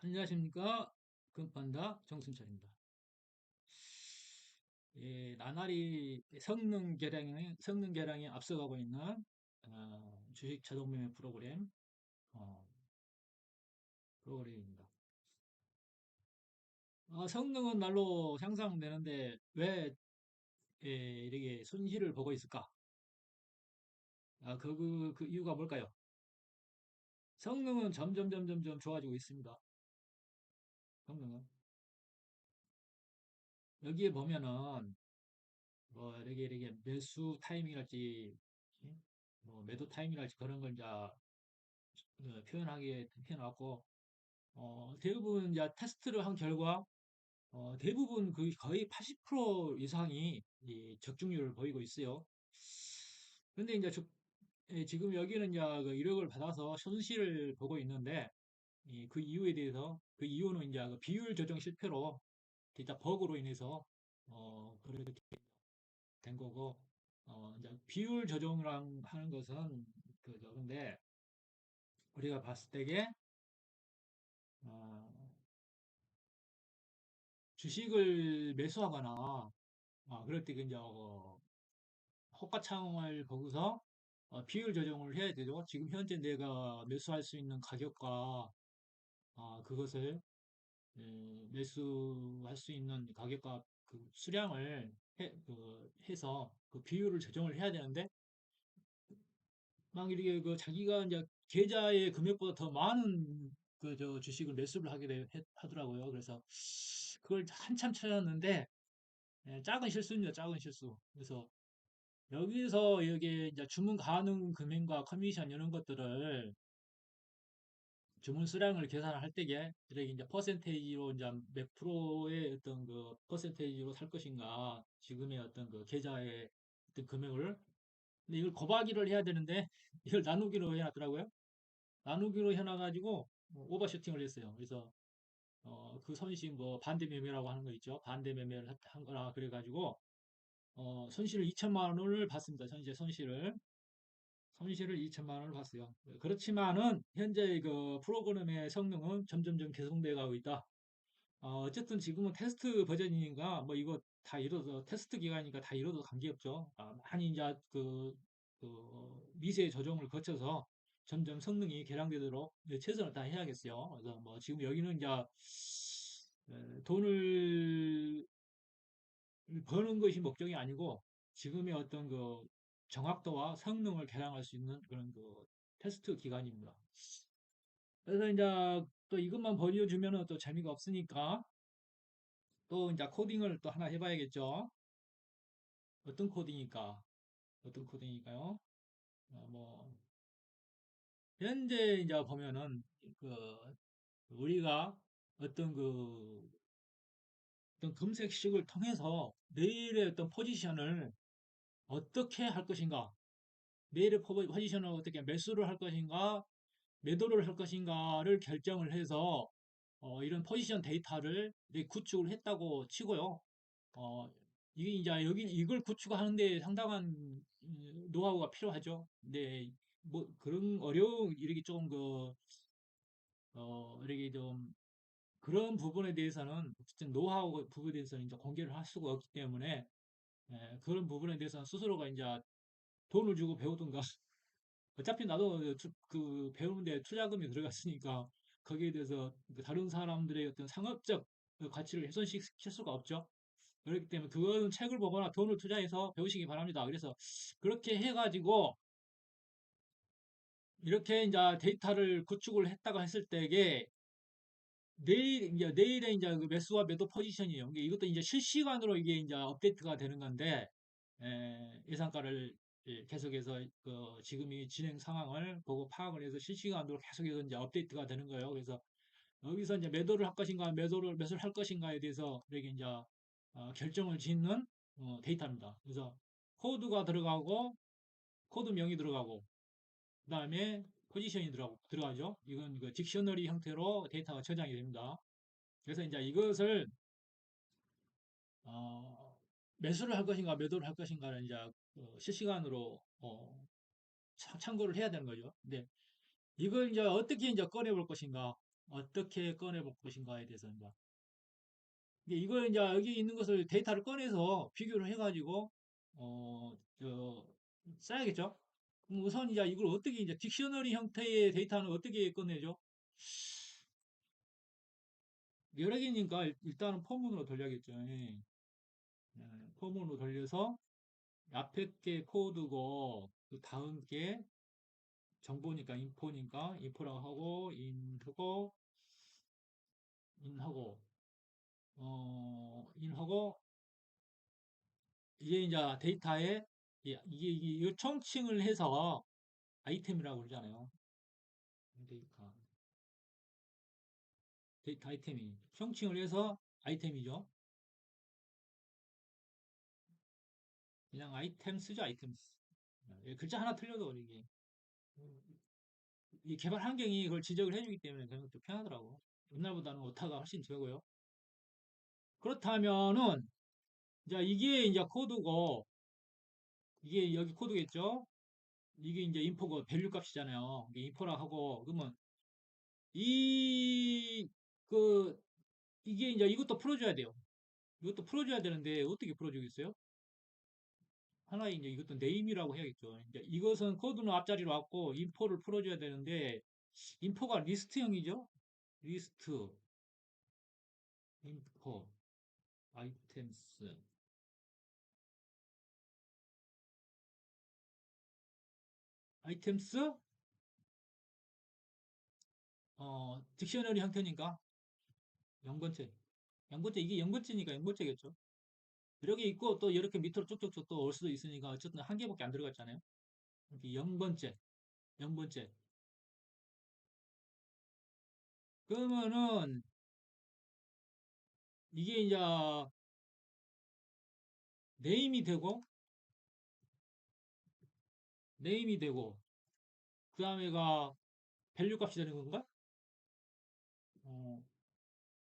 안녕하십니까. 금판다 정순철입니다. 예, 나날이 성능 개량에 앞서가고 있는 주식 자동 매매 어, 프로그램입니다. 성능은 날로 향상되는데 왜 예, 이렇게 손실을 보고 있을까? 그 이유가 뭘까요? 성능은 점점 좋아지고 있습니다. 성능은 여기에 보면은 뭐 이렇게 매수 타이밍이랄지 예? 뭐 매도 타이밍이랄지 그런 걸 이제 표현하게 해놨고 대부분 이제 테스트를 한 결과 대부분 거의 80% 이상이 이 적중률을 보이고 있어요. 그런데 이제 지금 여기는 이제 그 이력을 받아서 손실을 보고 있는데 그 이유에 대해서 그 이유는 이제 그 비율 조정 실패로 데이터 버그로 인해서 그렇게 된 거고 이제 비율 조정이랑 하는 것은 근데 우리가 봤을 때에 어, 주식을 매수하거나 그럴 때 이제 호가창을 보고서 비율 조정을 해야 되죠. 지금 현재 내가 매수할 수 있는 가격과 그것을 매수할 수 있는 가격과 그 수량을 해서 그 비율을 조정을 해야 되는데 막 이렇게 그 자기가 이제 계좌의 금액보다 더 많은 저 주식을 매수를 하더라고요. 그래서 그걸 한참 찾았는데 작은 실수입니다. 작은 실수. 그래서 여기서 여기 이제 주문 가능 금액과 커미션 이런 것들을 주문 수량을 계산할 때에 이렇게 이제 퍼센테이지로 이제 몇 프로의 어떤 그 퍼센테이지로 살 것인가 지금의 어떤 그 계좌의 어떤 금액을 근데 이걸 곱하기를 해야 되는데 이걸 나누기로 해놨더라고요. 나누기로 해놔가지고 오버슈팅을 했어요. 그래서 그 손실 뭐 반대 매매라고 하는 거 있죠. 반대 매매를 한 거라 그래가지고 손실을 2천만 원을 봤습니다. 현재 손실을 2천만 원을 봤어요. 그렇지만은 현재 그 프로그램의 성능은 점점점 개선돼 가고 있다. 어쨌든 지금은 테스트 버전이니까 뭐 이거 다 이뤄서 테스트 기간이니까 다 이뤄도 관계없죠. 많이 이제 미세 조정을 거쳐서 점점 성능이 개량되도록 최선을 다해야겠어요. 그래서 뭐 지금 여기는 이제 돈을 버는 것이 목적이 아니고 지금의 어떤 그 정확도와 성능을 개량할 수 있는 그런 그 테스트 기간입니다. 그래서 이제 또 이것만 보여주면은 또 재미가 없으니까 또 이제 코딩을 또 하나 해봐야겠죠. 어떤 코딩일까? 어떤 코딩일까요? 뭐 현재 이제 보면은 그 우리가 어떤 어떤 검색식을 통해서 내일의 어떤 포지션을 어떻게 할 것인가? 내일의 포지션을 어떻게 매수를 할 것인가, 매도를 할 것인가를 결정을 해서 이런 포지션 데이터를 이렇게 구축을 했다고 치고요. 어, 이게 이제 여기 이걸 구축하는데 상당한 노하우가 필요하죠. 근데 뭐 그런 어려운 이렇게 좀 이렇게 좀 그런 부분에 대해서는 어쨌든 노하우 부분에 대해서는 이제 공개를 할 수가 없기 때문에 그런 부분에 대해서는 스스로가 이제 돈을 주고 배우든가 어차피 나도 그 배우는데 투자금이 들어갔으니까 거기에 대해서 그 다른 사람들의 어떤 상업적 그 가치를 훼손시킬 수가 없죠. 그렇기 때문에 그거는 책을 보거나 돈을 투자해서 배우시기 바랍니다. 그래서 그렇게 해가지고 이렇게 이제 데이터를 구축을 했다고 했을 때에 내일에 이제 그 매수와 매도 포지션이에요. 이것도 이제 실시간으로 이게 이제 업데이트가 되는 건데 예상가를 계속해서 지금이 진행 상황을 보고 파악을 해서 실시간으로 계속해서 이제 업데이트가 되는 거예요. 그래서 여기서 이제 매도를 할 것인가 매수를 할 것인가에 대해서 이렇게 이제 결정을 짓는 데이터입니다. 그래서 코드가 들어가고 코드명이 들어가고 그다음에 포지션이 들어가죠. 이건 그 딕셔너리 형태로 데이터가 저장이 됩니다. 그래서 이제 이것을 어, 매수를 할 것인가 매도를 할 것인가를 이제 실시간으로 참고를 해야 되는 거죠. 근데 이걸 이제 어떻게 이제 꺼내 볼 것인가? 어떻게 꺼내 볼 것인가에 대해서 이제 이걸 이제 여기 있는 것을 데이터를 꺼내서 비교를 해가지고 써야겠죠? 그럼 우선 이제 이걸 어떻게 이제 딕셔너리 형태의 데이터는 어떻게 꺼내죠? 여러 개니까 일단은 포문으로 돌려야겠죠. 예. 예, 포문으로 돌려서 앞에 게 코드고 그 다음 게 정보니까 인포라고 하고 인하고 인하고 이게 이제 데이터에 이게 총칭을 해서 아이템이라고 그러잖아요. 데이터 데이터 아이템이 총칭을 해서 아이템이죠. 그냥 아이템스죠, 아이템스. 예, 글자 하나 틀려도 이게 이 개발 환경이 그걸 지적을 해주기 때문에 그런 것도 편하더라고. 옛날보다는 오타가 훨씬 적어요. 그렇다면은 이제 이게 이제 코드고 이게 여기 코드겠죠? 이게 이제 인포고 밸류 값이잖아요. 이게 인포라 하고 그러면 이 그 이게 이제 이것도 풀어줘야 돼요. 이것도 풀어줘야 되는데 어떻게 풀어주겠어요? 하나의 이제 이것도 네임이라고 해야겠죠. 이제 이것은 코드는 앞자리로 왔고 인포를 풀어줘야 되는데 인포가 리스트형이죠. 리스트 인포 아이템스 아이템스 딕셔너리 형태니까 0번째 0번째 이게 0번째니까 0번째겠죠. 이렇게 있고 또 이렇게 밑으로 쭉쭉쭉 또 올 수도 있으니까 어쨌든 한 개밖에 안 들어갔잖아요. 이렇게 0번째 0번째 그러면은 이게 이제 네임이 되고 네임이 되고 그 다음에가 밸류 값이 되는 건가? 어,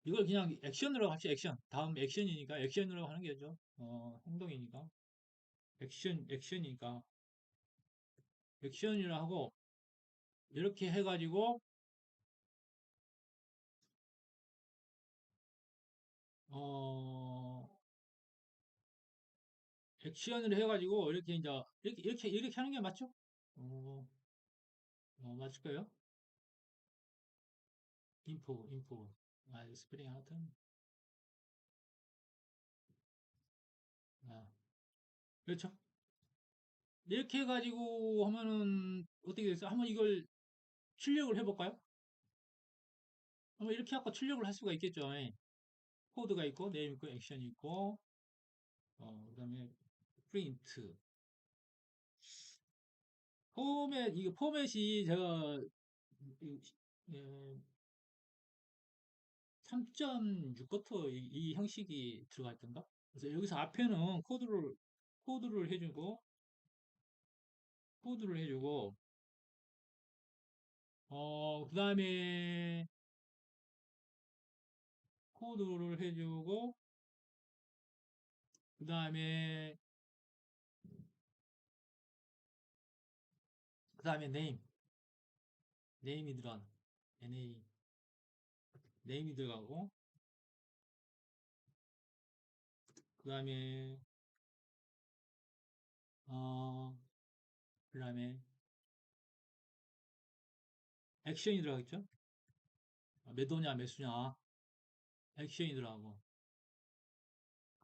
이걸 그냥 액션으로 합시다. 액션. 다음 액션이니까 액션으로 하는 게죠. 행동이니까. 액션이니까. 액션이라 하고, 이렇게 해가지고, 어, 액션을 해가지고, 이렇게 이제, 이렇게 하는 게 맞죠? 어, 맞을까요? 인포. 아, 스프링 하여튼. 아, 그렇죠. 이렇게 해가지고 하면은, 어떻게 됐어요? 한번 이걸 출력을 해볼까요? 한번 이렇게 하고 출력을 할 수가 있겠죠. 예. 코드가 있고, 네임 있고, 액션이 있고, 그다음에 프린트. 이거 포맷이 제가 3.6부터 이 형식이 들어가 있던가? 그래서 여기서 앞에는 코드를 해주고, 코드를 해주고, 그다음에 코드를 해주고, 그다음에 그다음에 네임이 들어간 네임이 들어가고, 그다음에 어, 그다음에 액션이 들어가겠죠? 몇 호냐, 몇 수냐, 액션이 들어가고,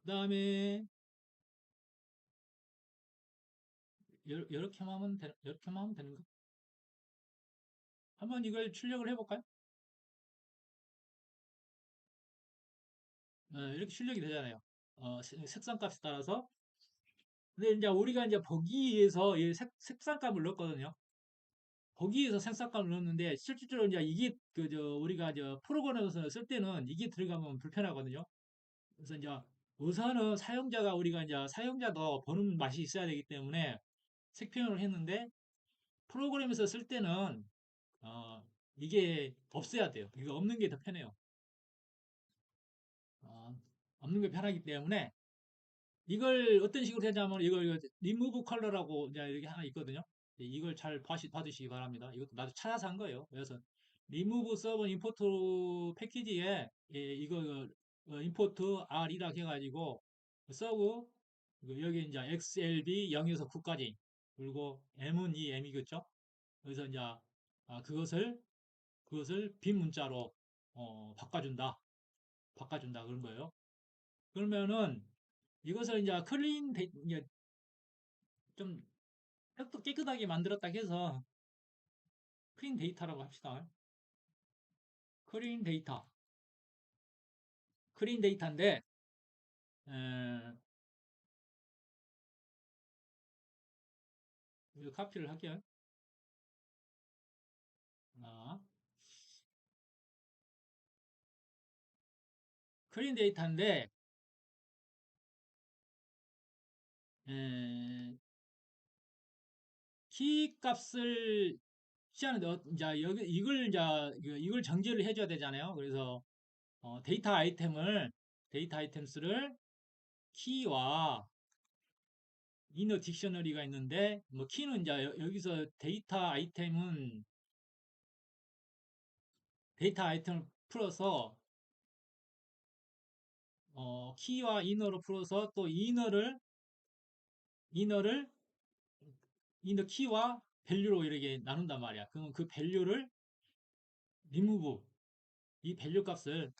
그다음에 이렇게만 하면 되는가? 한번 이걸 출력을 해볼까요? 이렇게 출력이 되잖아요. 색상 값에 따라서. 근데 이제 우리가 이제 보기 위해서 이 색상값을 넣었거든요. 보기 위해서 색상값을 넣었는데 실질적으로 이제 이게 우리가 프로그램에서 쓸 때는 이게 들어가면 불편하거든요. 그래서 이제 우선은 우리가 이제 사용자도 보는 맛이 있어야 되기 때문에 색표현을 했는데 프로그램에서 쓸 때는 이게 없애야 돼요. 이거 없는 게 더 편해요. 어, 없는 게 편하기 때문에 이걸 어떤 식으로 하냐면 이걸 리무브 컬러라고 이제 이렇게 하나 있거든요. 이걸 잘 봐주시기 바랍니다. 이것도 나도 찾아서 한 거예요. 그래서 remove 서버 임포트 패키지에 이거 임포트 R이라 해가지고 서브 여기 이제 XLB 0에서 9까지 그리고 M은 이 M이겠죠? 그래서 이제 그것을 빈 문자로 바꿔준다 그런 거예요. 그러면은 이것을 이제 이제 좀 깨끗하게 만들었다 해서 클린 데이터라고 합시다. 클린 데이터, 클린 데이터인데 에, 이거 카피를 할게요. 아, 클린 데이터인데 에, 키 값을 취하는데 이제 여기 이걸 정제를 해줘야 되잖아요. 그래서 데이터 아이템스를 키와 이너 딕셔너리가 있는데 뭐 키는 이제 여기서 데이터 아이템을 풀어서 키와 이너로 풀어서 또 이너를 이너 키와 밸류로 이렇게 나눈단 말이야. 그러면 그 밸류를 리무브 이 밸류 값을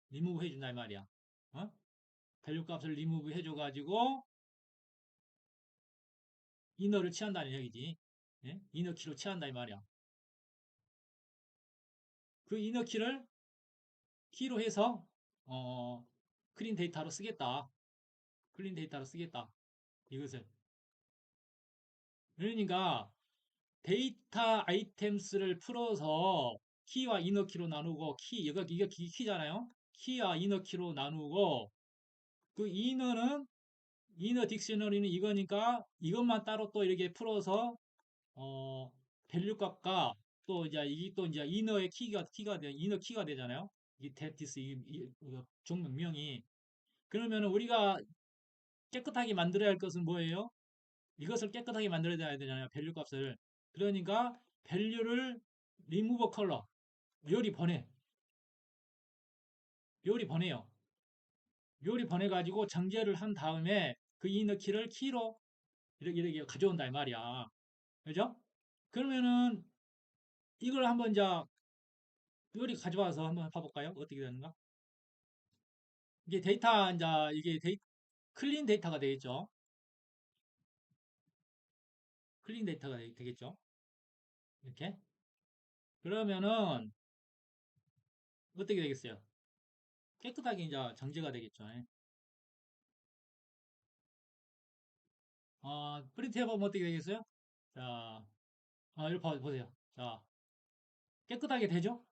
리무브 해준단 말이야. 어? 밸류 값을 리무브 해줘가지고 이너를 취한다는 얘기지. 예? 이너 키로 취한다 이 말이야. 그 이너 키로 해서 어, 클린 데이터로 쓰겠다. 클린 데이터로 쓰겠다. 이것을. 그러니까 데이터 아이템스를 풀어서 키와 이너 키로 나누고 이게 키잖아요. 키와 이너 키로 나누고 그 이너 딕셔너리는 이거니까 이것만 따로 또 이렇게 풀어서 어 밸류 값과 또 이제 이너의 키가 돼 이너 키가 되잖아요. 이 데티스 종목명이 그러면 우리가 깨끗하게 만들어야 할 것은 뭐예요? 이것을 깨끗하게 만들어야 되잖아요. 밸류 값을. 그러니까 밸류를 리무버 컬러 요리 보내. 요리 보내요. 요리 보내가지고 정제를 한 다음에 그 이너 키를 키로 이렇게 가져온다 이 말이야. 그죠? 그러면은 이걸 한번 요리 가져와서 한번 봐볼까요? 어떻게 되는가? 이게 데이터 이게 클린 데이터가 되겠죠. 클린 데이터가 되겠죠. 이렇게. 그러면은 어떻게 되겠어요? 깨끗하게 이제 정제가 되겠죠. 프린트 해보면 어떻게 되겠어요? 자, 이렇게 보세요. 자, 깨끗하게 되죠?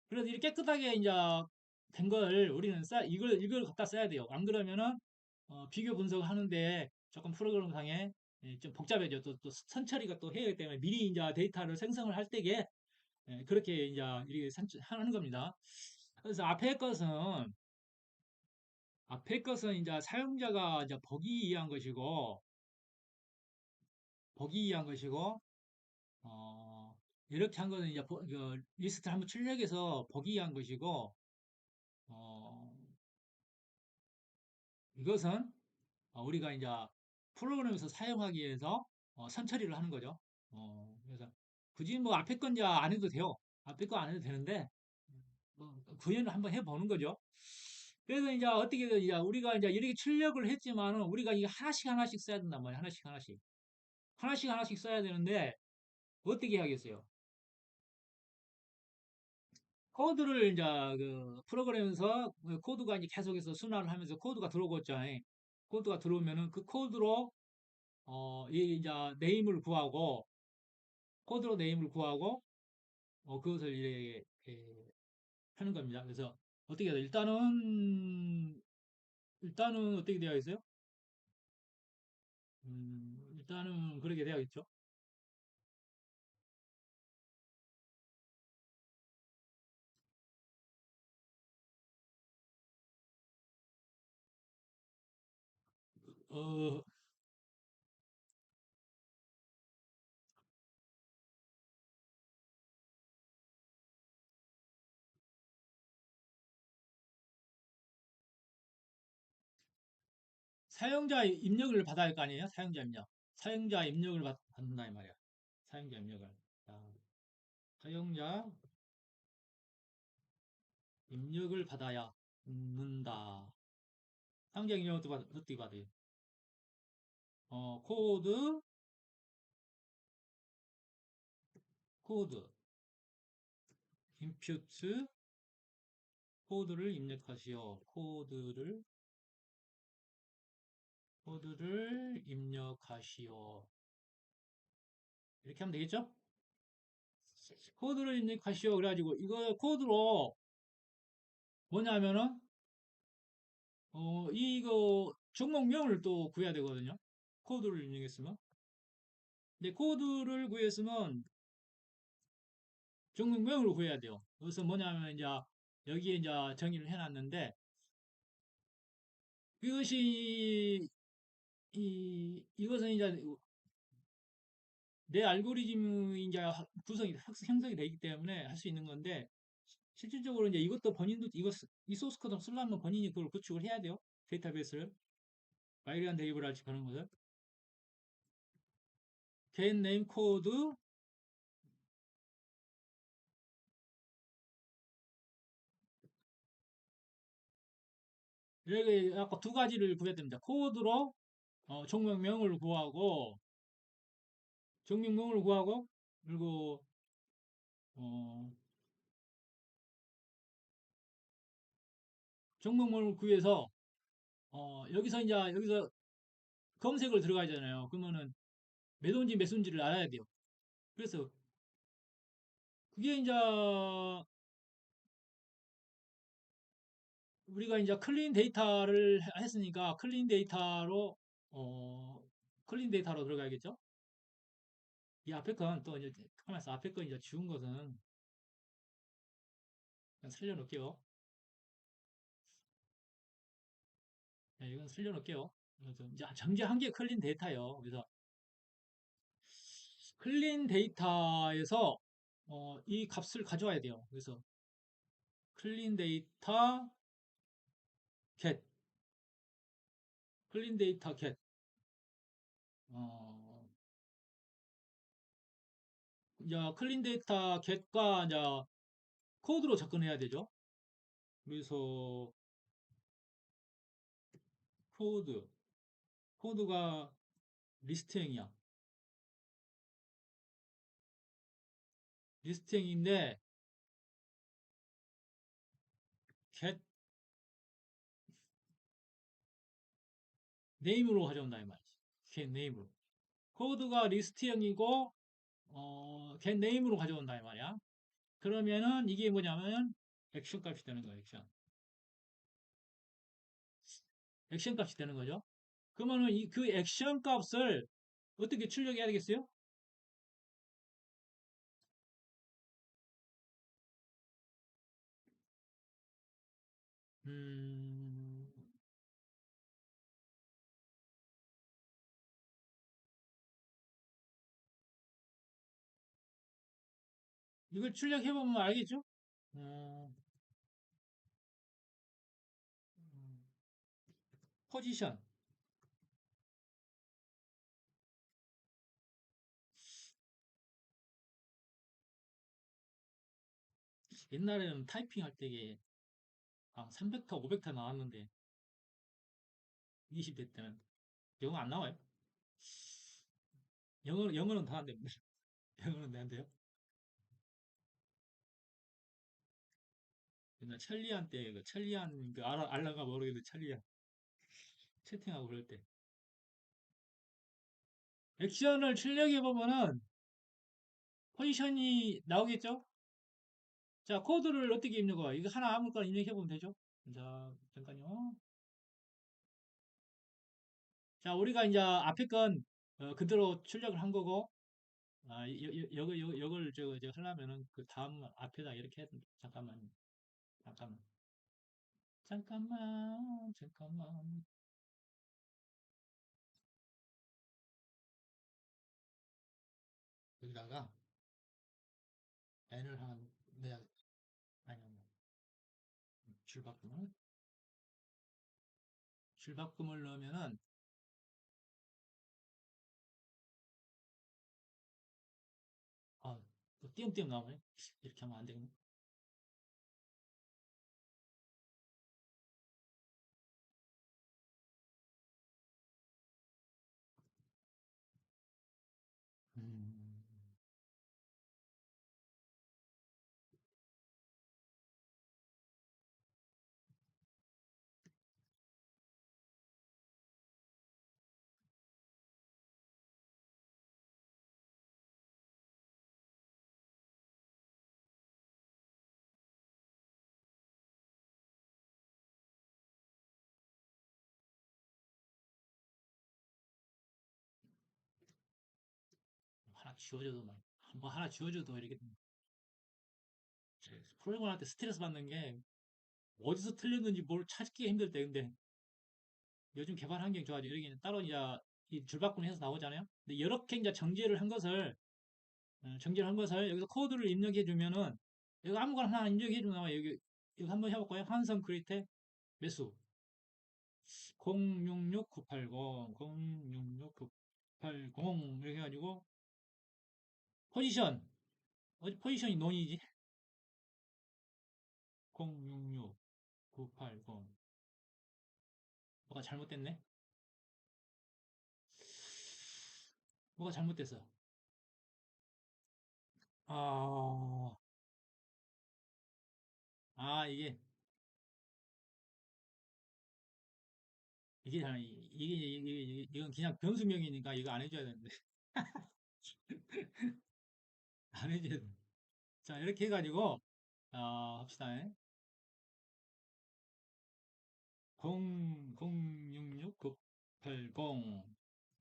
그래서 이렇게 깨끗하게 이제 된 걸 우리는 이걸 갖다 써야 돼요. 안 그러면은 비교 분석을 하는데 조금 프로그램상에 좀 복잡해져. 또 선처리가 또 해야 되기 때문에 미리 이제 데이터를 생성을 할 때에 그렇게 이제 이렇게 하는 겁니다. 그래서 앞에 것은 이제 사용자가 이제 보기 위한 것이고 어, 이렇게 한 거는 이제 리스트를 한번 출력해서 보기 위한 것이고 어, 이것은 우리가 이제 프로그램에서 사용하기 위해서 선처리를 하는 거죠. 그래서 굳이 뭐 앞에 건 이제 안 해도 돼요. 앞에 거 안 해도 되는데 뭐 구현을 한번 해보는 거죠. 그래서 이제 어떻게 이제 우리가 이제 이렇게 출력을 했지만은 우리가 이게 하나씩 하나씩 써야 된단 말이에요. 하나씩 하나씩 하나씩 써야 되는데 어떻게 해야겠어요? 코드를 이제 그 프로그램에서 그 코드가 이제 계속해서 순환을 하면서 코드가 들어오고 있잖아요. 코드가 들어오면은 그 코드로 이 이제 네임을 구하고 코드로 네임을 구하고 그것을 이렇게 하는 겁니다. 그래서 어떻게 해야 돼? 일단은 어떻게 되어 있어요? 일단은 그렇게 되어있죠. 어, 사용자 입력을 받아야 할 거 아니에요? 사용자 입력. 사용자 입력을 받는다 이 말이야. 사용자 입력을. 자, 사용자 입력을 받아야 받는다. 사용자 입력을 어떻게 받아요? 코드, 코드, 인퓨트, 코드를 입력하시오. 코드를 입력하시오. 이렇게 하면 되겠죠? 코드를 입력하시오. 그래가지고 이거 코드로 뭐냐면은 이거 종목명을 또 구해야 되거든요. 코드를 입력했으면. 근데 코드를 구했으면 종목명을 구해야 돼요. 그래서 뭐냐면 이제 여기에 이제 정의를 해놨는데 이것이 이것은 이제 내 알고리즘이 이제 형성이 되기 때문에 할 수 있는 건데 실질적으로 이제 이것도 본인도 이 소스 코드를 쓰려면 본인이 그걸 구축을 해야 돼요. 데이터베이스를 마이리안 데이브랄지 그런 것을 get name 코드 이렇게 아까 두 가지를 구해야 됩니다. 코드로 종목명을 구하고 그리고 어, 종목명을 구해서 여기서 이제 여기서 검색을 들어가야 되잖아요. 그러면은 매도인지 매수인지를 알아야 돼요. 그래서 그게 이제 우리가 이제 클린 데이터를 했으니까 클린 데이터로 들어가야겠죠? 이 앞에 건 또 이제 가만있어 앞에 건 이제 지운 것은 그냥 살려놓을게요. 네, 이건 살려놓을게요. 그래서 이제 정제 한 개 클린 데이터예요. 그래서 클린 데이터에서 이 값을 가져와야 돼요. 그래서 클린 데이터 get, 클린 데이터 get, 어, 이제 클린 데이터 get과 이제 코드로 접근해야 되죠. 그래서 코드, 코드가 리스트행이야. 리스트행인데 get name으로 가져온다 이 말이지. get name으로. 코드가 리스트형이고 get name으로 가져온다 이 말이야. 그러면은 이게 뭐냐면 액션 값이 되는 거야. 액션 값이 되는 거죠. 그러면은 그 액션 값을 어떻게 출력해야 되겠어요? 음, 이걸 출력해보면 알겠죠? 어, 포지션. 옛날에는 타이핑 할 때에 300타, 500타 나왔는데 20대 때는 영어 안 나와요. 영어는 다 안 됩니다. 영어는 안 돼요. 옛날 천리안 때, 그 천리안, 알라가 모르겠는데 천리안 채팅하고 그럴 때. 액션을 출력해보면은 포지션이 나오겠죠? 자, 코드를 어떻게 입력해? 이거 하나 아무거나 입력해보면 되죠? 자, 잠깐요. 자, 우리가 이제 앞에 건 그대로 출력을 한 거고, 요걸 저 하려면은 그 다음 앞에다 이렇게 잠깐만, 잠깐만, 잠깐만. 여기다가 n을 하나 내야, 아니, 줄 바꾸면, 줄바꿈을 넣으면은 아, 또 띄엄띄엄 나오네. 이렇게 하면 안 되겠네. 음, 하나 지워줘도 뭐 하나 지워줘도 이렇게 프로그램 할 때 스트레스 받는 게 어디서 틀렸는지 뭘 찾기가 힘들 때 근데 요즘 개발 환경이 좋아지고 여기는 따로 이제 이 줄바꿈해서 나오잖아요. 근데 이렇게 이제 정제를 한 것을 여기서 코드를 입력해 주면은 여기 아무거나 하나 입력해 주면 나와요. 여기 한번 해볼까요? 한성 크리테 매수 066980 066980 이렇게 해가지고 포지션 어디 포지션이 논이지? 066980 뭐가 잘못됐네? 뭐가 잘못됐어? 아, 이게 이건 그냥 변수명이니까 이거 안 해줘야 되는데 안 해줘야 돼. 자 이렇게 해가지고 합시다. 0066980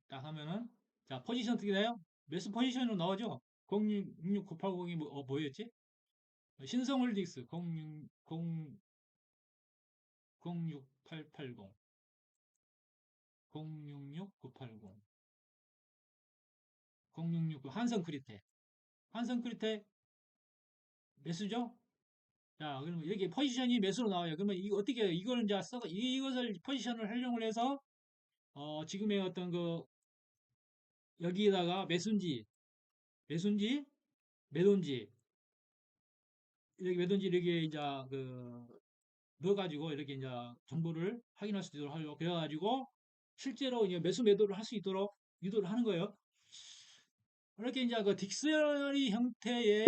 딱 하면은 자 포지션 어떻게 돼요? 매수 포지션으로 나오죠? 066980이 뭐였지? 신성홀딩스 06880 066980 0669 한성크리테 매수죠? 자, 그러면 여기 포지션이 매수로 나와요. 그러면 이거 어떻게 해요? 이거는 이제 이것을 포지션을 활용을 해서 지금의 어떤 그 여기에다가 매수인지 매도인지 이렇게 매도인지 이렇게 이제 그 넣어가지고 이렇게 이제 정보를 확인할 수 있도록 하려고 그래가지고 실제로 이제 매수 매도를 할 수 있도록 유도를 하는 거예요. 이렇게 이제 그 딕셔너리 형태의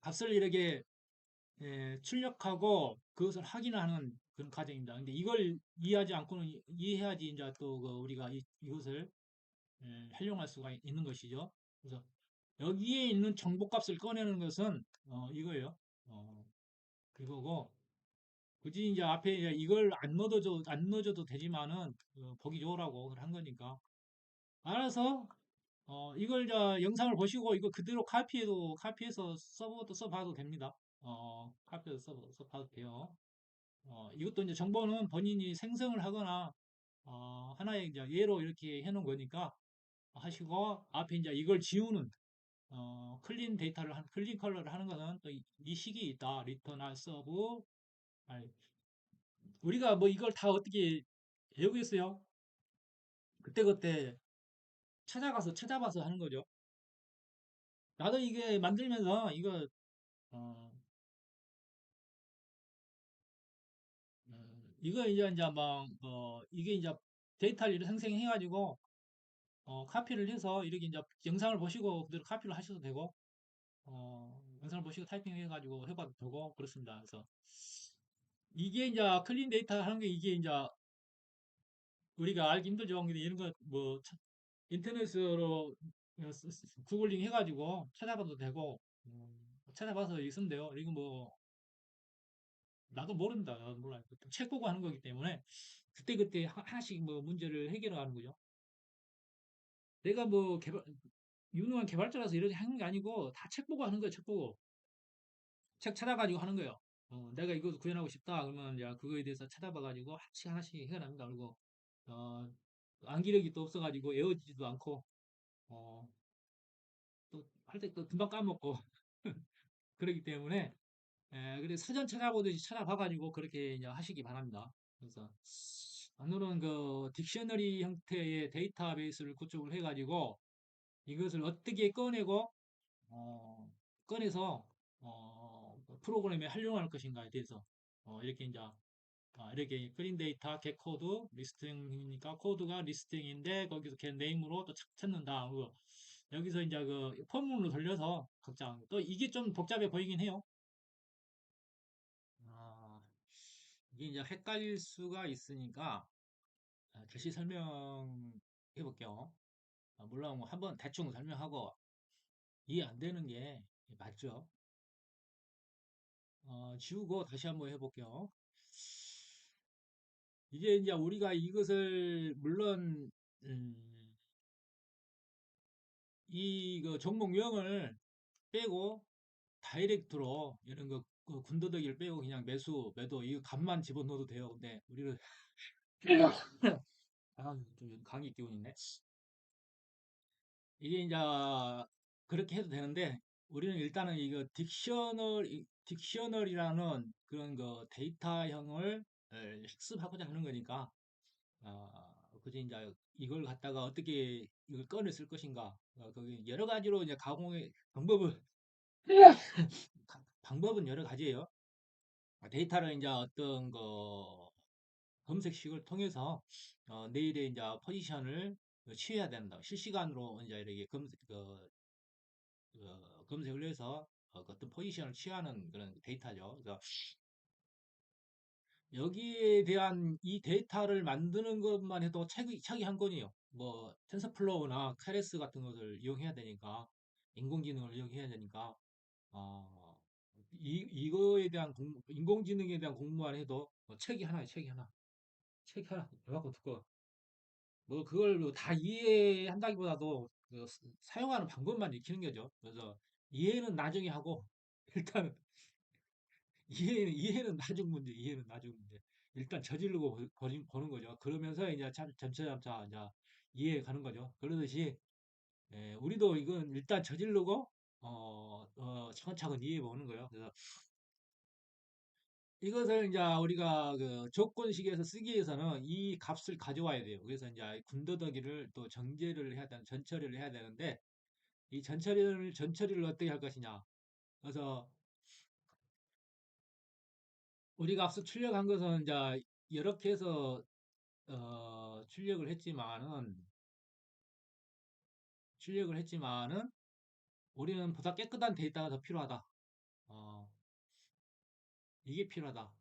값을 이렇게 출력하고 그것을 확인하는 그런 과정입니다. 근데 이걸 이해하지 않고는 이해해야지 이제 또 그 우리가 이것을 활용할 수가 있는 것이죠. 그래서 여기에 있는 정보값을 꺼내는 것은 이거예요. 어, 그거고 굳이 이제 앞에 이제 이걸 안 넣어줘도 되지만은 보기 좋으라고 한 거니까 알아서 이걸 저 영상을 보시고 이거 그대로 카피해서 써봐도 됩니다. 카피해서 써봐도 돼요. 이것도 이제 정보는 본인이 생성을 하거나 하나의 이제 예로 이렇게 해놓은 거니까 하시고 앞에 이제 이걸 지우는 클린 컬러를 하는 것은 또 이 식이 있다. 리턴 알 서브 우리가 뭐 이걸 다 어떻게 외우겠어요? 그때그때 찾아봐서 하는 거죠. 나도 이게 만들면서 어, 이거 이제 막 이게 이제 데이터를 이렇게 생성해가지고 카피를 해서 이렇게 이제 영상을 보시고 그대로 카피를 하셔도 되고 영상을 보시고 타이핑해가지고 해봐도 되고 그렇습니다. 그래서 이게 이제 클린 데이터 하는 게 이게 이제 우리가 알기 힘들죠. 근데 이런 거 뭐 인터넷으로 구글링 해가지고 찾아봐도 되고 찾아봐서 있으면 돼요. 이거 뭐 나도 모른다. 나도 몰라요. 책 보고 하는 거기 때문에 그때그때 하나씩 뭐 문제를 해결하는 거죠. 내가 뭐 유능한 개발자라서 이렇게 하는 게 아니고 다 책 보고 하는 거예요. 책 보고. 책 찾아가지고 하는 거예요. 내가 이거 구현하고 싶다. 그러면 이제 그거에 대해서 찾아봐가지고 하나씩 해결합니다. 그리고 어, 암기력이 또 없어가지고 외워지지도 않고 어, 또 할 때 또 금방 까먹고 그렇기 때문에 그래 사전 찾아보듯이 찾아봐가지고 그렇게 이제 하시기 바랍니다. 그래서 오늘은 그 딕셔너리 형태의 데이터베이스를 구축을 해가지고 이것을 어떻게 꺼내고 꺼내서 그 프로그램에 활용할 것인가에 대해서 이렇게 이제 이렇게 클린 데이터 get 코드 리스팅이니까 코드가 리스팅인데 거기서 get 네임으로 또 찾는다. 그리고 여기서 이제 그 폼으로 돌려서 각자 또 이게 좀 복잡해 보이긴 해요. 아, 이게 이제 헷갈릴 수가 있으니까 다시 설명해 볼게요. 물론 뭐 한번 대충 설명하고 이해 안 되는 게 맞죠? 지우고 다시 한번 해볼게요. 이제 우리가 이것을 물론 이그 종목명을 빼고 다이렉트로 이런 거 군더더기를 빼고 그냥 매수 매도 이 값만 집어넣어도 돼요. 근데 우리는 좀 감기 기운 있네. 이게 이제 그렇게 해도 되는데 우리는 일단은 이거 딕셔널이라는 그런 그 데이터형을 학습하고자 하는 거니까 그지 이제 이걸 갖다가 어떻게 이걸 꺼내 쓸 것인가 거기 여러 가지로 이제 가공의 방법은 여러 가지예요. 데이터를 이제 어떤 거 검색식을 통해서 내일의 이제 포지션을 취해야 된다. 실시간으로 이제 이렇게 검색을 해서 어떤 포지션을 취하는 그런 데이터죠. 그래서 여기에 대한 이 데이터를 만드는 것만 해도 책이 한 권이에요. 뭐 텐서플로우나 케레스 같은 것을 이용해야 되니까 인공지능을 이용해야 되니까 어, 이거에 대한 인공지능에 대한 공부만 해도 책이 하나에 책이 하나 얼마큼 두꺼워. 뭐 그걸 뭐다 이해한다기보다도 그 사용하는 방법만 익히는 거죠. 그래서 이해는 나중에 하고 일단 이해는 나중 문제, 이해는 나중 문제. 일단 저지르고 보는 거죠. 그러면서 이제 점차점차 이제 이해해 가는 거죠. 그러듯이 우리도 이건 일단 저지르고 차근차근 이해해 보는 거예요. 그래서 이것을 이제 우리가 그 조건식에서 쓰기 위해서는 이 값을 가져와야 돼요. 그래서 이제 군더더기를 또 정제를 해야 되는 전처리를 해야 되는데 이 전처리를 어떻게 할 것이냐. 그래서 우리가 앞서 출력한 것은 이제 이렇게 해서 출력을 했지만은 우리는 보다 깨끗한 데이터가 더 필요하다. 어, 이게 필요하다.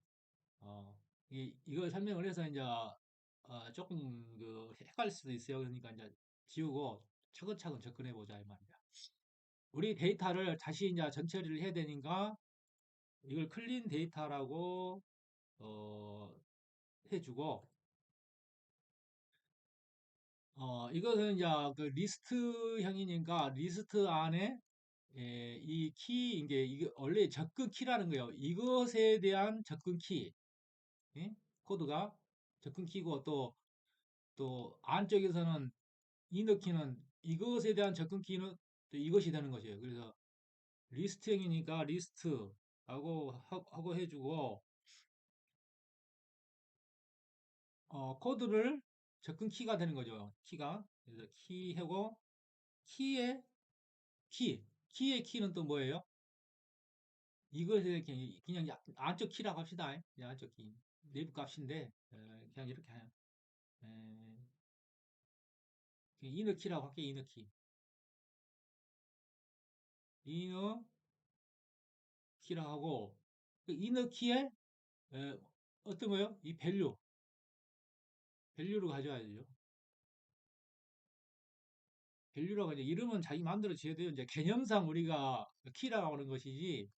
어, 이걸 설명을 해서 이제 조금 그 헷갈릴 수도 있어요. 그러니까 이제 지우고 차근차근 접근해 보자 이 말이야. 우리 데이터를 다시 이제 전처리를 해야 되니까 이걸 클린 데이터라고 어, 해주고 이것은 이제 그 리스트형이니까 리스트 안에 이 키, 이게 원래 접근 키라는 거예요. 이것에 대한 접근 키, 예? 코드가 접근 키고 또 안쪽에서는 이너 키는 이것에 대한 접근 키는 또 이것이 되는 것이에요. 그래서 리스트형이니까 리스트하고 하고 해주고 코드를 접근 키가 되는 거죠. 키가 그래서 키하고 키의 키의 키는 또 뭐예요? 이것에 그냥 안쪽 키라고 합시다. 그냥 안쪽 키. 내부 값인데, 그냥 이렇게 해요. 에, 그냥 이너 키라고 할게요, 이너 키. 이너 키라고 하고, 그 이너 키에, 에, 어떤 거요? 이 밸류로 가져와야 되죠. 밸류라고 이제 이름은 자기 마음대로 지어야 돼요. 이제 개념상 우리가 키라고 하는 것이지,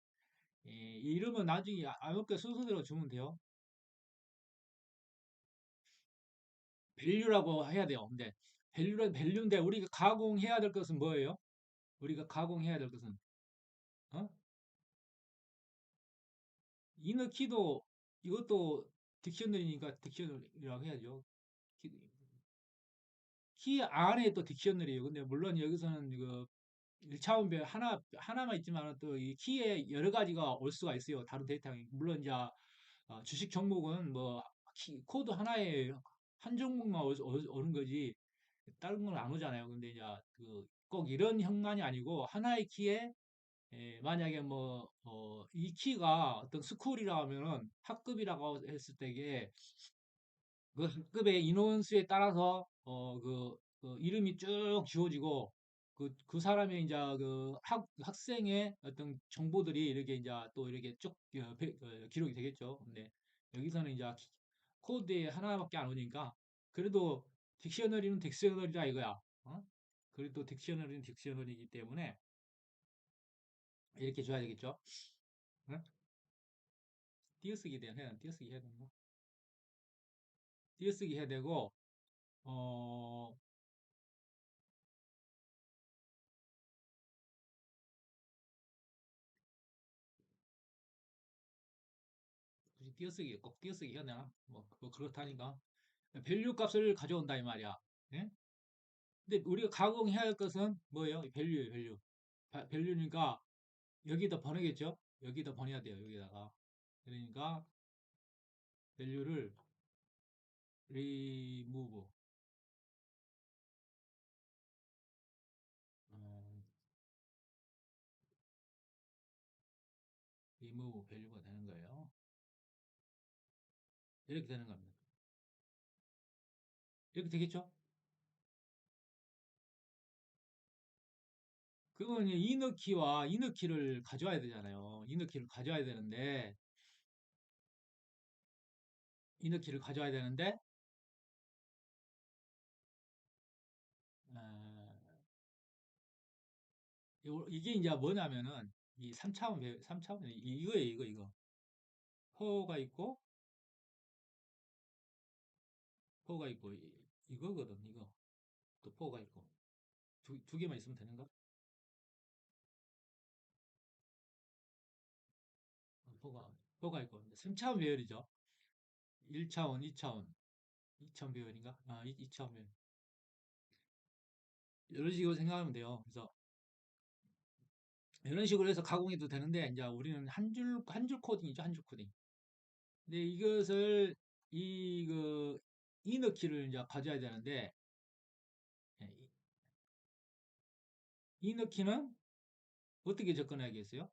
이 이름은 나중에 아무렇게 순서대로 주면 돼요. 밸류라고 해야 돼요. 근데 밸류인데 우리가 가공해야 될 것은 뭐예요? 우리가 가공해야 될 것은 어? 이너 키도 이것도 딕셔너리니까 딕셔너리라고 해야죠. 키, 키 안에 또 딕셔너리예요. 근데 물론 여기서는 이거 1차원별 하나만 있지만 또 이 키에 여러 가지가 올 수가 있어요. 다른 데이터에. 물론 이제 주식 종목은 뭐 코드 하나에 한 종목만 오는 거지 다른 건 안 오잖아요. 근데 이제 그 꼭 이런 형만이 아니고 하나의 키에 만약에 뭐 이 키가 어떤 스쿨이라 하면은 학급이라고 했을 때에 그 학급의 인원수에 따라서 그 이름이 쭉 지워지고 그 사람의 이제 그 학생의 어떤 정보들이 이렇게 이제 또 이렇게 쭉 기록이 되겠죠. 근데 여기서는 이제 코드에 하나밖에 안 오니까 그래도 딕셔너리는 딕셔너리다 이거야. 어? 그래도 딕셔너리는 딕셔너리이기 때문에 이렇게 줘야 되겠죠. 응? 띄어쓰기 띄어쓰기 해야 되는 거. 띄어쓰기 해야 되고 어 굳이 띄어쓰기 꼭 띄어쓰기 해야 되나? 뭐 그렇다니까. 밸류 값을 가져온다 이 말이야. 예? 근데 우리가 가공해야 할 것은 뭐예요? 밸류예요, 밸류. 밸류니까 여기다 보내겠죠? 여기다 보내야 돼요, 여기다가. 그러니까 밸류를 remove, 어, remove 밸류가 되는 거예요. 이렇게 되는 겁니다. 이렇게 되겠죠? 그러면 이너 키와 이너 키를 가져와야 되잖아요. 이너 키를 가져와야 되는데, 이너 키를 가져와야 되는데, 어, 이게 이제 뭐냐면은 이 3차원 3차원 이거예요, 이거. 포가 있고 포가 있고 이거거든, 이거. 또 포가 있고 두 개만 있으면 되는가? 포가 있고 3차원 배열이죠. 1차원, 2차원, 2차원 배열인가? 2차원 배열. 이런 식으로 생각하면 돼요. 그래서 이런 식으로 해서 가공해도 되는데 이제 우리는 한 줄 코딩이죠, 한 줄 코딩. 근데 이것을 그 이너 키를 이제 가져야 되는데 예, 이너 키는 어떻게 접근해야겠어요?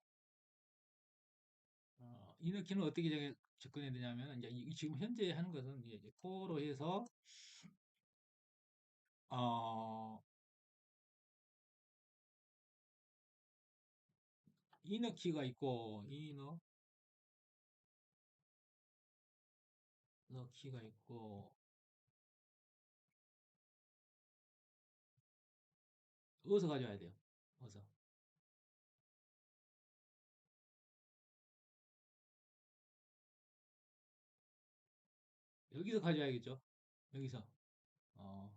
이너 키는 어떻게 접근해야 되냐면 이제 지금 현재 하는 것은 이제 코로 해서 어, 이너 키가 있고 이너 키가 있고 어디서 가져야 돼요? 어디서? 여기서 가져야겠죠? 여기서. 어,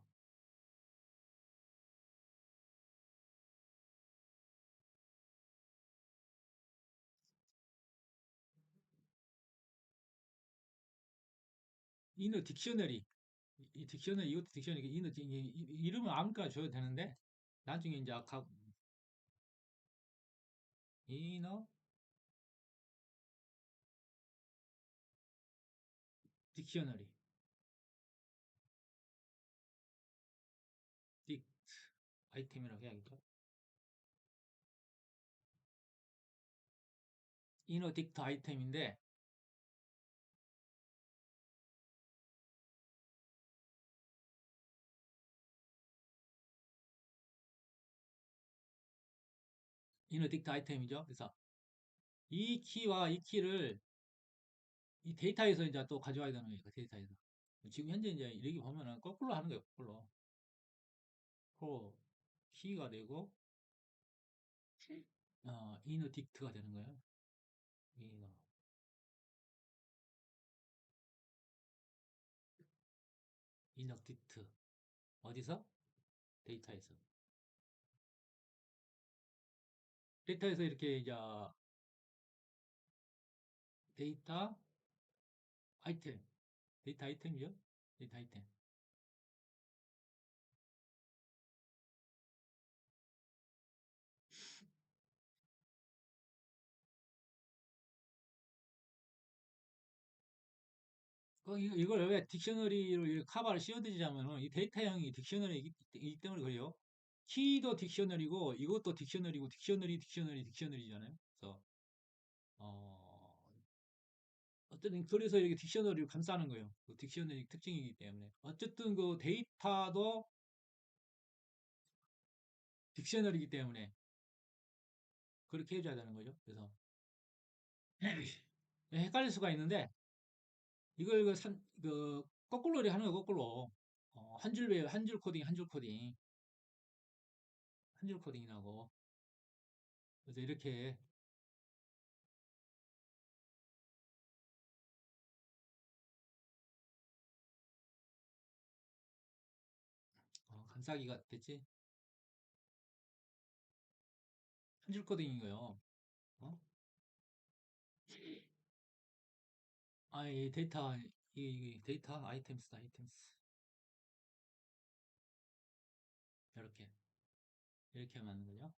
이너 딕셔너리. 이 딕셔너리, 이것도 딕셔너리, 이름은 아무거나 줘도 되는데, 나중에 이제 이너 딕셔너리, 딕 아이템이라고 해야겠죠? 이너 딕트 아이템인데, 이너 딕트 아이템이죠? 그래서 이 키와 이 키를 이 데이터에서 이제 또 가져와야 되는 거예요, 그 데이터에서. 지금 현재 이제 이렇게 보면은 거꾸로 하는 거예요, 거꾸로. 코, 키가 되고, 이너 딕트가 되는 거예요. 이너, 이너 딕트. 어디서? 데이터에서. 데이터에서 이렇게 이제 데이터 아이템, 데이터 아이템이요? 데이터 아이템. 이걸 왜 딕셔너리로 이렇게 카바를 씌워드리자면은 이 데이터형이 딕셔너리이기 때문에 그래요. 키도 딕셔너리고 이것도 딕셔너리고 딕셔너리잖아요. 그래서 어, 어쨌든 그래서 이렇게 딕셔너리를 감싸는 거예요. 그 딕셔너리 특징이기 때문에 어쨌든 그 데이터도 딕셔너리이기 때문에 그렇게 해줘야 되는 거죠. 그래서 헷갈릴 수가 있는데 이걸 거꾸로 이렇게 하는 거 거꾸로 한 줄 외 한줄 코딩 한 줄 코딩 한 줄 코딩이라고 그래서 이렇게 감싸기가 됐지 한 줄 코딩인 거요. 어? 이 데이터 이 데이터 아이템스 이렇게 만든 거죠.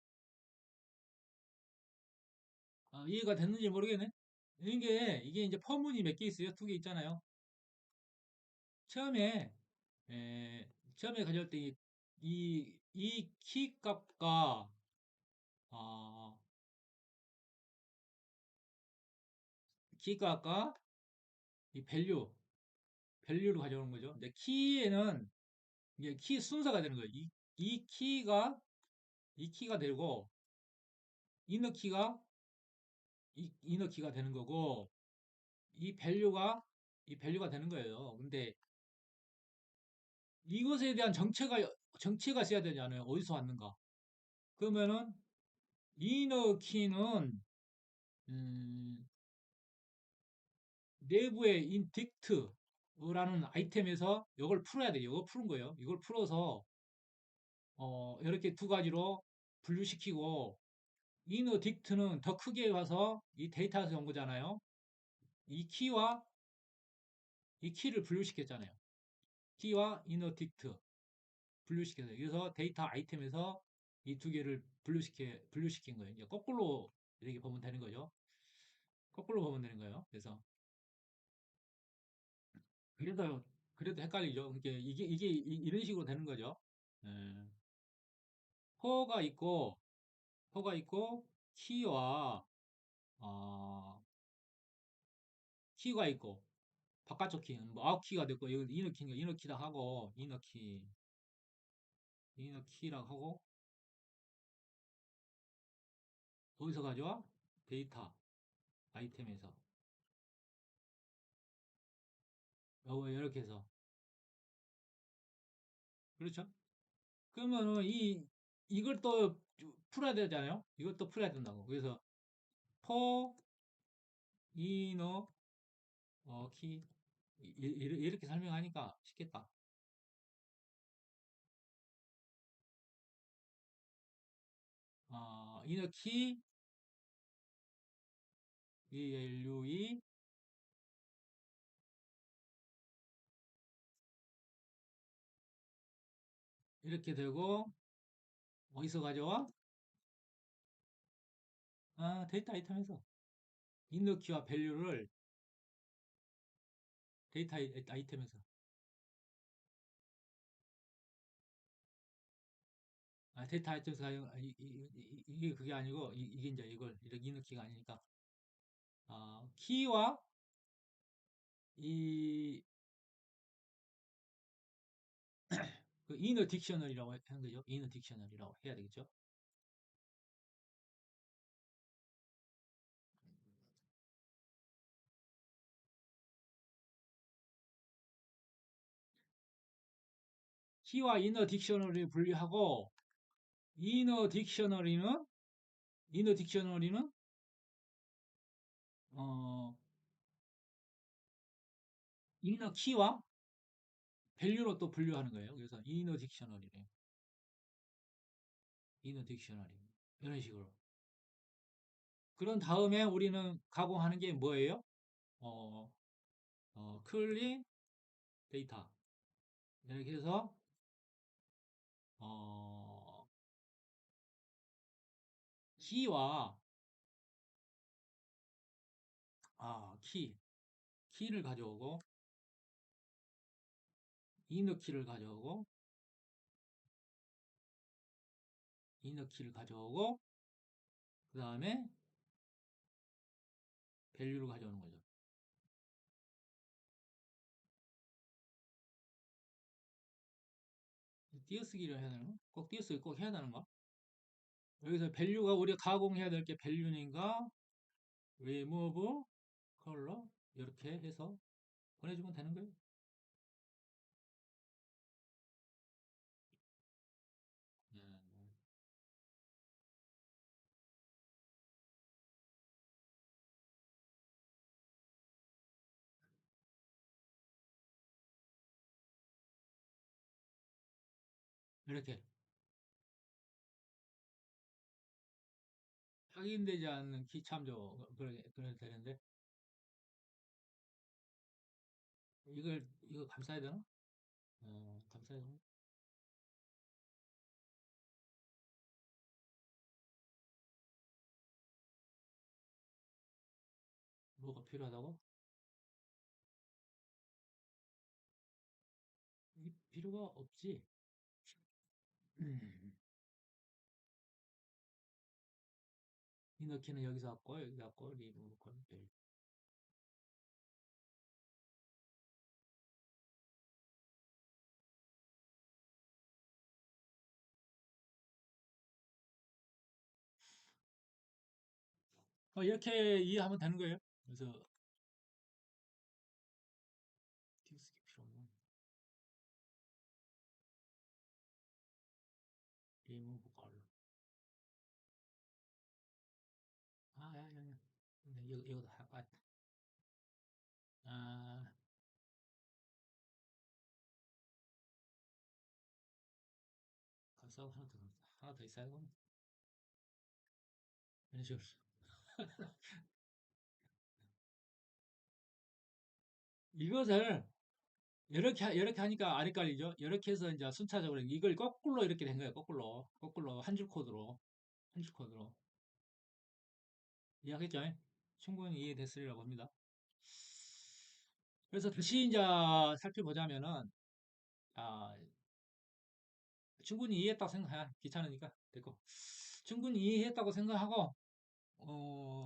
이해가 됐는지 모르겠네. 이게 이제 포문이 몇 개 있어요. 두 개 있잖아요. 처음에 처음에 가져올 때 이 키 값과 어, 키 값과 이 밸류로 가져오는 거죠. 근데 키에는 이게 키 순서가 되는 거예요. 이 키가 이 키가 되고 이너 키가 이너 키가 되는 거고 이 밸류가 이 밸류가 되는 거예요. 근데 이것에 대한 정체가 있어야 되잖아요. 어디서 왔는가? 그러면은 이너 키는 음, 내부의 인딕트라는 아이템에서 이걸 풀어야 돼요. 이걸 푸는 거예요. 이걸 풀어서 이렇게 두 가지로 분류시키고 이너 딕트는 더 크게 와서 이 데이터에서 온 거잖아요. 이 키와 이 키를 분류시켰잖아요. 키와 이너 딕트 분류시켜서 그래서 데이터 아이템에서 이 두 개를 분류시킨 거예요. 이제 거꾸로 이렇게 보면 되는 거죠. 거꾸로 보면 되는 거예요. 그래서 그래도 그래도 헷갈리죠. 이게 이런 식으로 되는 거죠. 예. 호가 있고 호가 있고 키와 어, 키가 있고 바깥쪽 키는 뭐 아웃키가 됐고 이거 이너키인가 이너키다 하고 이너키라고 하고 어디서 가져와? 데이터 아이템에서 이렇게 해서 그렇죠? 그러면은 이걸 또 풀어야 되잖아요. 이걸 또 풀어야 된다고. 그래서 for 이너 키 이렇게 설명하니까 쉽겠다. 이너 키 value 이렇게 되고 어디서 가져와? 데이터 아이템에서 이너 키와 밸류를 데이터 아이템에서 데이터 아이템에서 이게 그게 아니고 이게 이제 이렇게 이너 키가 아니니까 키와 이 그 이너 딕셔너리라고 하는 거죠. 이너 딕셔너리라고 해야 되겠죠. 키와 이너 딕셔너리를 분리하고 이너 딕셔너리는 이너 딕셔너리는 어, 이너 키와 밸류로 또 분류하는 거예요. 그래서 이너 딕셔너리래요. 이너 딕셔너리 이런 식으로. 그런 다음에 우리는 가공하는 게 뭐예요? 어, 클린 데이터 이렇게 해서 어, 키와 키 키를 가져오고 이너 키를 가져오고, 그 다음에 밸류를 가져오는 거죠. 띄어쓰기를 해야 되는 거? 꼭 띄어쓰기 꼭 해야 되는 거? 여기서 밸류가 우리가 가공해야 될 게 밸류니까 remove color 이렇게 해서 보내주면 되는 거예요. 네, 네. 이렇게 확인되지 않는 키 참조 그래 되는데 이거 감싸야 되나? 감싸야 되나? 뭐가 필요하다고? 필요가 없지. 음. 이 넣기는 여기서 왔고 여기 왔고 리무브 건 이렇게 이해하면 되는 거예요. 그래서 띄어쓰기 필요 없는 리무브 컬러. 야. 이거 아, 감싸고 하나 더 있어야 되나? 이런 식으로. 이것을 이렇게 하니까 안 헷갈리죠? 이렇게 해서 이제 순차적으로 이걸 거꾸로 이렇게 된 거예요. 거꾸로 한 줄 코드로 한 줄 코드로 이해하겠죠? 충분히 이해됐으리라고 합니다. 그래서 다시 이제 살펴보자면은 아, 충분히 이해했다고 생각해. 귀찮으니까 됐고 충분히 이해했다고 생각하고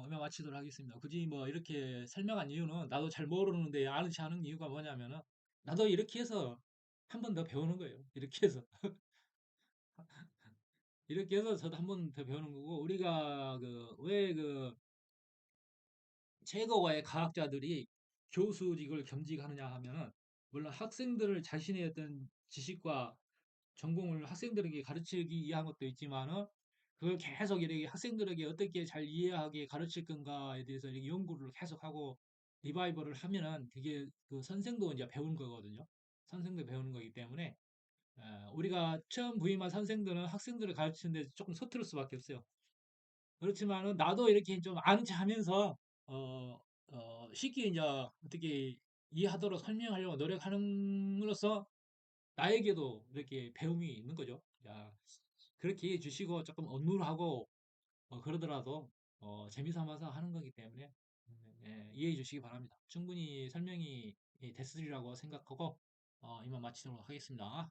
이만 마치도록 하겠습니다. 굳이 뭐 이렇게 설명한 이유는 나도 잘 모르는데 아는지 않은 이유가 뭐냐면은 나도 이렇게 해서 한 번 더 배우는 거예요. 이렇게 해서 저도 한 번 더 배우는 거고 우리가 그 왜 그 최고의 과학자들이 교수직을 겸직하느냐 하면은 물론 학생들을 자신의 어떤 지식과 전공을 학생들에게 가르치기 위한 것도 있지만은 그걸 계속 이렇게 학생들에게 어떻게 잘 이해하게 가르칠 건가에 대해서 이렇게 연구를 계속하고 리바이벌을 하면은 그게 그 선생도 이제 배운 거거든요. 선생도 배우는 거기 때문에 우리가 처음 부임한 선생들은 학생들을 가르치는데 조금 서투를 수밖에 없어요. 그렇지만은 나도 이렇게 좀 아는 체 하면서 어, 쉽게 이제 어떻게 이해하도록 설명하려고 노력하는으로써 나에게도 이렇게 배움이 있는 거죠. 야, 그렇게 이해해 주시고 조금 억울하고 그러더라도 재미삼아서 하는 거기 때문에 이해해 주시기 바랍니다. 충분히 설명이 됐으리라고 생각하고 이만 마치도록 하겠습니다.